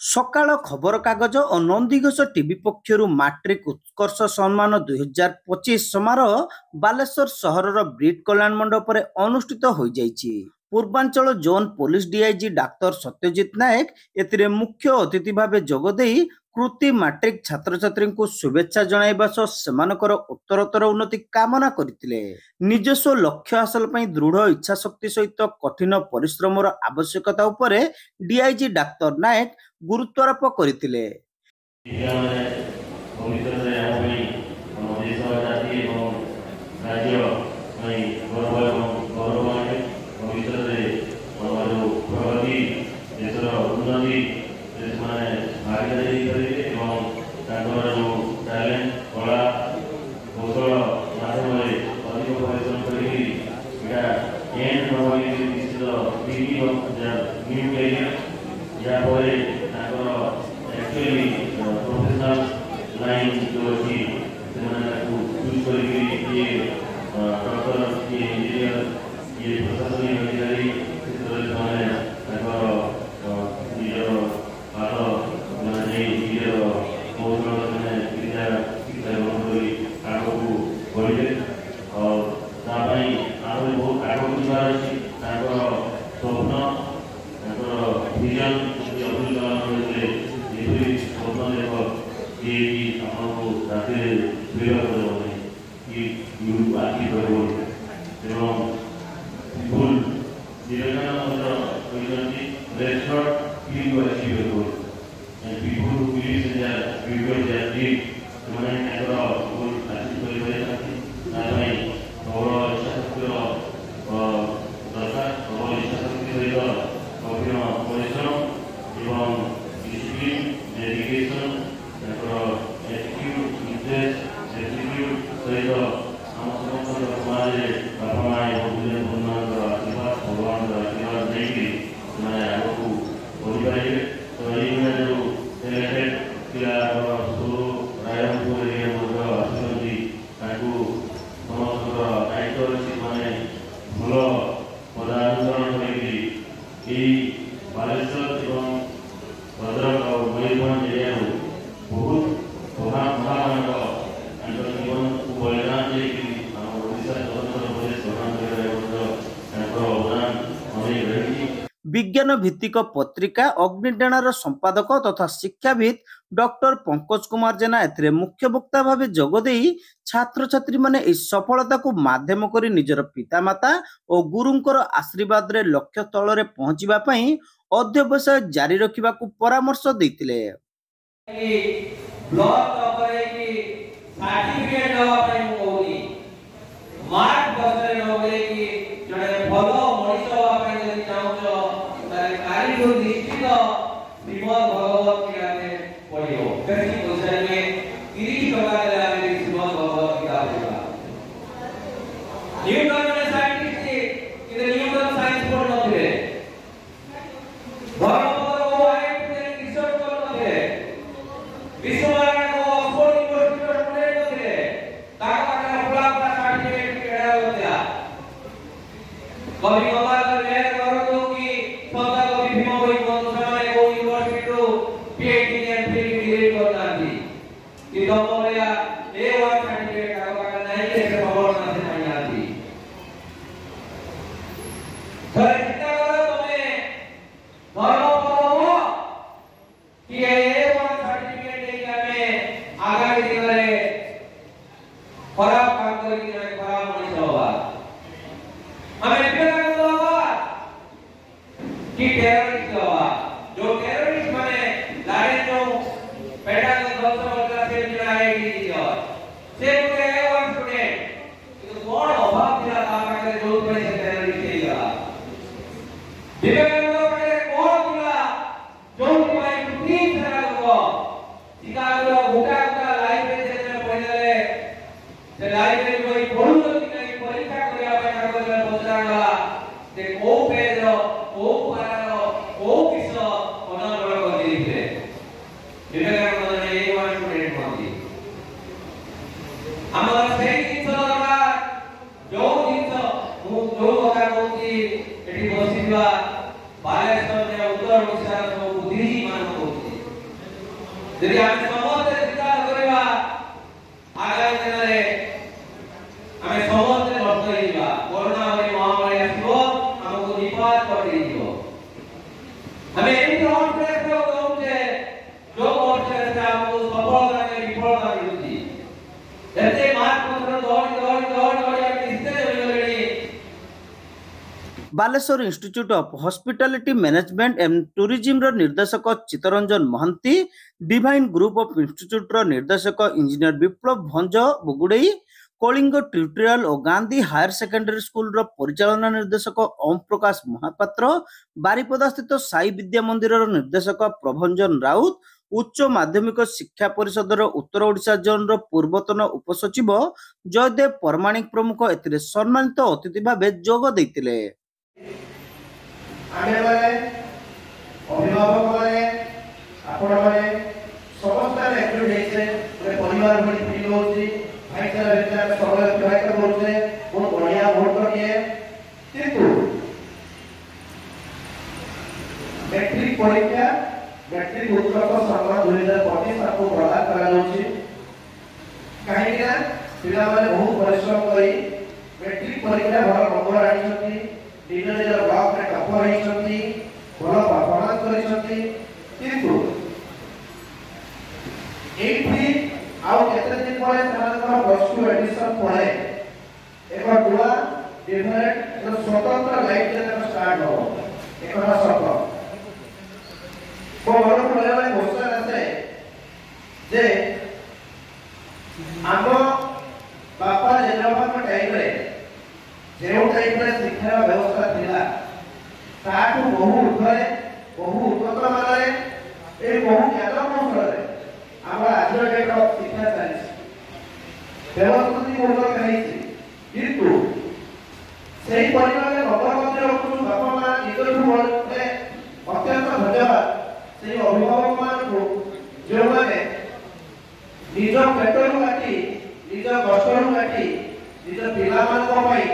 सकाळ खबर कागज और नंदीघोष टीवी पक्षर मैट्रिक उत्कर्ष सम्मान 2025 समारोह बालेश्वर सहर ब्रिट कल्याण मंडप अनुष्ठित हो जाइछि। पूर्वांचल zone police DIG doctor Satyajit Nayak एथिरे मुख्य अतिथि भाव जोगदे कृति मैट्रिक छात्र छात्री को शुभेच्छा जणाइबा सह सेमानकर उत्तरोत्तर उन्नति कामना करथिले। निजस्व लक्ष्य हासिल पई दृढ़ इच्छा शक्ति सहित कठिन परिश्रमर आवश्यकता उपरे डीआईजी डाक्टर नायक गुरुत्वारोप करथिले। विज्ञान भित्तिक पत्रिका अग्निडेणार संपादक तथा शिक्षाविद डॉक्टर पंकज कुमार जेना एथिरे मुख्य वक्ता भाव जोगदे छात्र छात्री माने इस सफलता को माध्यम करी निजर पितामाता और गुरुंकर आशीर्वाद रे लक्ष्य तल रे पहुंचीबा पई अध्यवसाय जारी रखिबा को परामर्श दैतिले। ब्लॉक तपरे की सर्टिफिकेट दवा पई मोदी मार्क बसरे नोबे की जणे भलो मनिष हवा पई जदी चाहूचो तारे कारीगर निश्चित श्रीमद् भगवत गीता में पढ़ियो कहीं पोषण में 30 टका दे आमे श्रीमद् भगवत गीता पढ़ा न्यूटन ने साइंटिस्ट थी कि न्यूटन साइंस पढ़ नथिले धर्मपद को आए पुणे रिसर्च कर नथिले विश्वनारायण को ऑक्सफोर्ड यूनिवर्सिटी में पढ़े नथिले ताका का फला फला सर्टिफिकेट केड़ा होतिया कवि गंगाधर मेहर करो कि सदा कवि भीम भई बंधु समय को यूनिवर्सिटी रो पीएचडी एंड डिग्री करता थी कि दमोलिया ए वन सर्टिफिकेट का नहीं के खबर ना से नहीं आती सर चिंता करो तुम्हें धर्म पढ़ो कि ए वन सर्टिफिकेट लेके हमें आगामी दिन में खराब काम करके खराब मनुष्य होगा हमें क्या होगा कि टेररिस्ट होगा जो टेररिस्ट बने लारे जो पैदा के दोस्तों वगैरह से जुड़ा है कि से पूरे है वन स्टूडेंट तो कौन अभाव दिला काम करके जो बड़े से टेररिस्ट है यार विवेकानंद पहले कौन दिला जो भाई तीन तरह को शिकागो भूखा का लाइब्रेरी से पढ़ले से लाइब्रेरी कोई पढ़ू तो नहीं परीक्षा करिया पे कागज में पहुंचाला से को पेज को पारा को किस कोना बड़ कर दीथे विवेकानंद ने एक बार स्टूडेंट मांगी हमारा सही दिन दरकार जो दिन जो कथा होती एठी बसिबा बालेश्वर ने उत्तर ओडिशा को बुद्धिमान होती ଯଦି ଆମେ ସମସ୍ତେ ଚିନ୍ତା କରିବା ଆଗାମୀ ଦିନରେ ଆମେ ସମସ୍ତେ ନଷ୍ଟ ହେଇଯିବା। କରୋନା ଭଳି ମହାମାରୀ ଆସିବ, ଆମକୁ ନିପାତ କରିଦେଇଯିବ। ଆମେ ଏମିତି ଅର୍ଥରେ କହୁଛେ ଯୋଉ ଅର୍ଥରେ ଆମକୁ ସଫଳତା ବିଫଳତା ମିଳୁଛି। ଏତେ ମାର୍କ ପତ୍ର ଦୌଡ଼ି ଦୌଡ଼ି ଦୌଡ଼ି ଦୌଡ଼ି ଆମେ ନିଶ୍ଚୟ ହୋଇଗଲେଣି। Baleswar institute of hospitality management and ଟୁରିଜିମର ନିର୍ଦ୍ଦେଶକ Chittaranjan Mohanty, divine group of ଇନଷ୍ଟିଚ୍ୟୁଟର ନିର୍ଦ୍ଦେଶକ ଇଞ୍ଜିନିୟର ବିପ୍ଳବ ଭଞ୍ଜ ବୁଗୁଡେଇ, କଳିଙ୍ଗ ଟ୍ୟୁଟୋରିଆଲ ଓ ଗାନ୍ଧୀ ହାୟର ସେକେଣ୍ଡାରୀ ସ୍କୁଲର ପରିଚାଳନା ନିର୍ଦ୍ଦେଶକ ଓମ ପ୍ରକାଶ ମହାପାତ୍ର, ବାରିପଦାସ୍ଥିତ ସାଇ ବିଦ୍ୟା ମନ୍ଦିରର ନିର୍ଦ୍ଦେଶକ ପ୍ରଭଞ୍ଜନ ରାଉତ, ଉଚ୍ଚ ମାଧ୍ୟମିକ ଶିକ୍ଷା ପରିଷଦର ଉତ୍ତର ଓଡ଼ିଶା ଜୋନ୍ର ପୂର୍ବତନ ଉପସଚିବ ଜୟଦେବ ପରମାଣିକ ପ୍ରମୁଖ ଏଥିରେ ସମ୍ମାନିତ ଅତିଥି ଭାବେ ଯୋଗ ଦେଇଥିଲେ। आमेमाने अभिभावक माने आपण माने समस्त एक्टिव हेसे रे परिवार भली फील होची भाईचारा विचार समय अतिबाहित होचे बहुत बढ़िया वोट करिए। किंतु मैट्रिक परीक्षा मैट्रिक उत्कर्ष सम्मान 2025 आपको प्रदान करा जाउची। काहे ना पिला माने बहुत परिश्रम करी मैट्रिक परीक्षा भल नंबर आनिछथि, निज निज ब्लॉक रे टॉपर होइछथि, भल परफॉर्मेंस करिछथि। किंतु एठी आउ केते दिन परे समाजर प्लस 2 एडिशन परे एक दुआ डिफरेंट स्वतंत्र लाइफ जर्नी स्टार्ट हो एक सफल को बड़ पड़े घोषणा আছে जे आम बापा जेबापा टाइम रे जो टाइम रे शिक्षा व्यवस्था थिला ताठू बहु ऊर्ध्वे बहु उन्नत मानरे ए बहु ज्ञान कौशल रे आम आज डेट शिक्षा चली व्यवस्था उन्नत कहिछि। किंतु सेही परिवार रे नंबर मध्य रखु बापा मां निजठू बड़े अत्यंत धन्यवाद से अभिभावक मान को जो माने निज पेटरू काटी निज कष्टरू काटी निज पिला मान को पई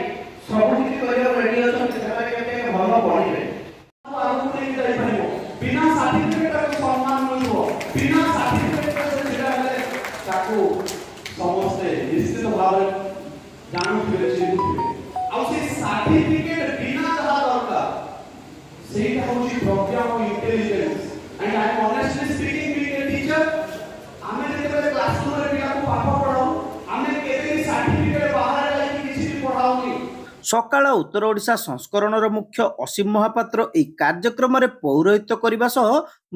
सब किछि करियो रेडी अछन सेमाने केते भल पढिबे आगु नै जाई परिबो बिना सर्टिफिकेट को सम्मान मिलबो बिना सर्टिफिकेट को सेटा हेले ताकू समस्ते निश्चित भाव जानू फिरे चिन्हु आ से सर्टिफिकेट बिना जहा दरकार सेटा होची प्रज्ञा और intelligence. And I am honestly speaking being a teacher, आमे जेते क्लासरूम रे पिला को पाठ पढाऊ आमे केबे सर्टिफिकेट बाहर लाइक किछि भी पढाऊनी। सकाळ उत्तर ओडिशा संस्करणर मुख्य असीम महापात्र এই କାର୍ଯ୍ୟକ୍ରମରେ ପୌରୋହିତ୍ୟ କରିବା ସହ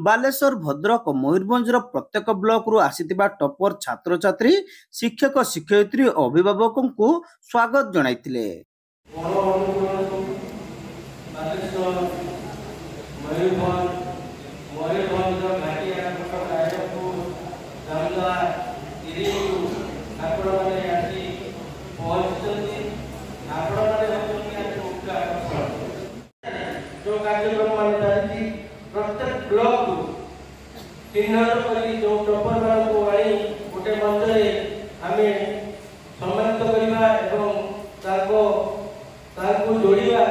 ବାଲେଶ୍ୱର, ଭଦ୍ରକ ଓ ମୟୂରଭଞ୍ଜର ପ୍ରତ୍ୟେକ ବ୍ଲକରୁ ଆସିଥିବା ଟପର ଛାତ୍ରଛାତ୍ରୀ, ଶିକ୍ଷକ, ଶିକ୍ଷୟିତ୍ରୀ ଓ ଅଭିଭାବକଙ୍କୁ ସ୍ୱାଗତ ଜଣାଇଥିଲେ। मयूरभंज घाटी को गामला आपण मैंने आसी पहुंचती आपण मैंने मुख्य आकर्षण जो कार्यक्रम मान चलती प्रत्येक ब्लॉक चिन्हट कर जो टॉपर मान को आनी गोटे मंच में आम सम्मानित करवा जोड़ा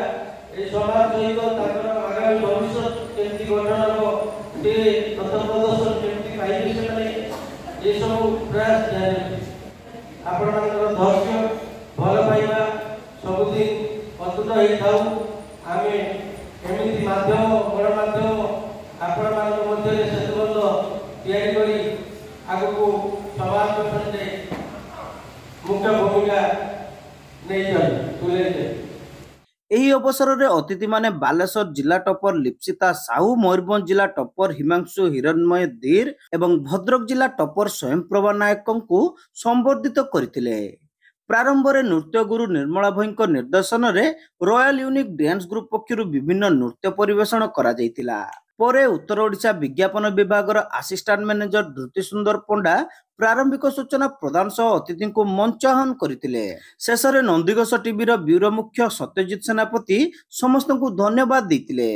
ये समाज सहित आगामी भविष्य केमती गठन हम ये प्रदर्शन केमती पाइबे से ये सब प्रयास जारी आपण धैर्य भल पाइबा सबुदिन अतुट हो आम एमती माध्यम गणमाध्यम आपण मध्य सेतुबंध या आग को समाज गठन मुख्य भूमिका नहीं तुले। ଏହି ଅବସରରେ ଅତିଥିମାନେ ବାଲେଶ୍ୱର ଜିଲ୍ଲା ଟପର ଲିପ୍ସିତା ସାହୁ, ମୟୂରଭଞ୍ଜ ଜିଲ୍ଲା ଟପର ହିମାଂଶୁ ହିରଣ୍ମୟ ଧୀର ଏବଂ ଭଦ୍ରକ ଜିଲ୍ଲା ଟପର ସ୍ୱୟଂପ୍ରଭା ନାୟକଙ୍କୁ ସମ୍ବର୍ଦ୍ଧିତ କରିଥିଲେ। ପ୍ରାରମ୍ଭରେ ନୃତ୍ୟଗୁରୁ ନିର୍ମଳା ଭୋଇଙ୍କ ନିର୍ଦ୍ଦେଶନରେ ରୟାଲ ୟୁନିକ୍ ଡ୍ୟାନ୍ସ ଗ୍ରୁପ ପକ୍ଷରୁ ବିଭିନ୍ନ ନୃତ୍ୟ ପରିବେଷଣ କରାଯାଇଥିଲା। ପରେ ଉତ୍ତର ଓଡ଼ିଶା ବିଜ୍ଞାପନ ବିଭାଗର ଆସିଷ୍ଟାଣ୍ଟ ମ୍ୟାନେଜର ଧୃତି ସୁନ୍ଦର ପଣ୍ଡା ପ୍ରାରମ୍ଭିକ ସୂଚନା ପ୍ରଦାନ ସହ ଅତିଥିଙ୍କୁ ମଞ୍ଚାହନ କରିଥିଲେ। ଶେଷରେ ନନ୍ଦିଘୋଷ ଟିଭିର ବ୍ୟୁରୋ ମୁଖ୍ୟ ସତ୍ୟଜିତ ସେନାପତି ସମସ୍ତଙ୍କୁ ଧନ୍ୟବାଦ ଦେଇଥିଲେ।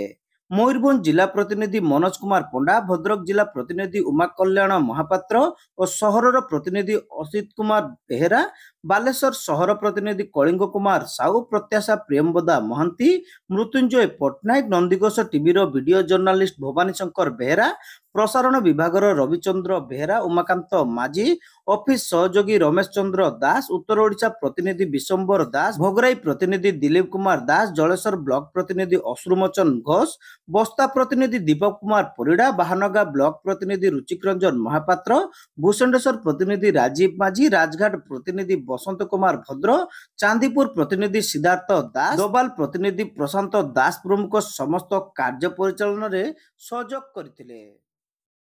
ମୟୂରଭଞ୍ଜ ଜିଲ୍ଲା ପ୍ରତିନିଧି ମନୋଜ କୁମାର ପଣ୍ଡା, ଭଦ୍ରକ ଜିଲ୍ଲା ପ୍ରତିନିଧି ଉମା କଲ୍ୟାଣ ମହାପାତ୍ର ଓ ସହରର ପ୍ରତିନିଧି ଅସିତ କୁମାର ବେହେରା, ବାଲେଶ୍ୱର ସହର ପ୍ରତିନିଧି କଳିଙ୍ଗ କୁମାର ସାହୁ, ପ୍ରତ୍ୟାଶା ପ୍ରିୟମ୍ବଦା ମହାନ୍ତି, ମୃତ୍ୟୁଞ୍ଜୟ ପଟ୍ଟନାୟକ, ନନ୍ଦିଘୋଷ ଟିଭିର ଭିଡିଓ ଜର୍ଣ୍ଣାଲିଷ୍ଟ ଭବାନୀ ଶଙ୍କର ବେହେରା, प्रसारण विभागर रविचंद्र बेहेरा, उमाकांत माझी, ऑफिस सहयोगी रमेश चंद्र दास, उत्तर ओडिशा प्रतिनिधि विशंबर दास, भोगराई प्रतिनिधि दिलीप कुमार दास, जलेश्वर ब्लॉक प्रतिनिधि अश्रुमोचन घोष, बस्ता प्रतिनिधि दीपक कुमार परिड़ा, बाहानगा ब्लॉक प्रतिनिधि रुचिक रंजन महापात्र, भूषंडेश्वर प्रतिनिधि राजीव माझी, राजघाट प्रतिनिधि बसंत कुमार भद्र, चांदीपुर प्रतिनिधि सिद्धार्थ दास, दोबाल प्रतिनिधि प्रशांत दास प्रमुख समस्त कार्य परिचालन में सहयोग करथिले।